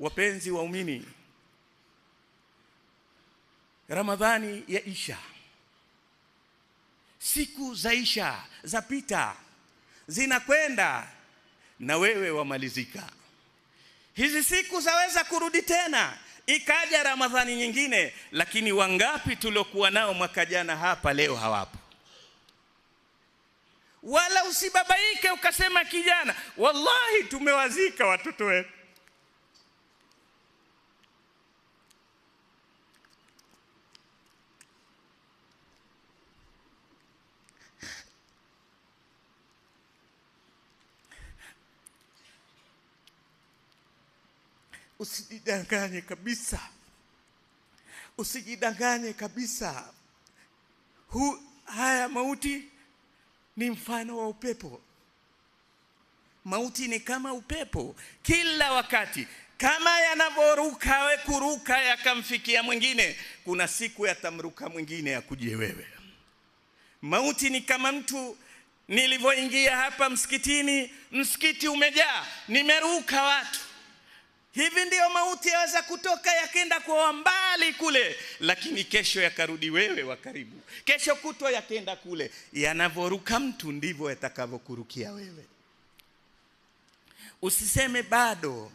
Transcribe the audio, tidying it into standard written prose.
Wapenzi waumini, Ramadhani yaisha, siku zaisha, zapita, zinakwenda, na wewe wamalizika. Hizi siku zaweza kurudi tena, ikaja Ramadhani nyingine, lakini wangapi tuliokuwa nao mwaka jana hapa leo hawapo? Wala usibabaike ukasema kijana, wallahi tumewazika watoto wetu. Usijidanganye kabisa. Usijidanganye kabisa. Haya mauti ni mfano wa upepo. Mauti ni kama upepo. Kila wakati kama yanavyoruka kuruka yakamfikia mwingine, kuna siku yatamruka mwingine yakuje wewe. Mauti ni kama mtu, nilivyoingia hapa msikitini, msikiti umejaa, nimeruka watu. Hivi ndio mauti yaweza kutoka yakenda kwa mbali kule, lakini kesho yakarudi wewe wa karibu. Kesho kutwa yakenda kule. Yanavoruka mtu ndivyo yatakavyokurukia wewe. Usiseme bado.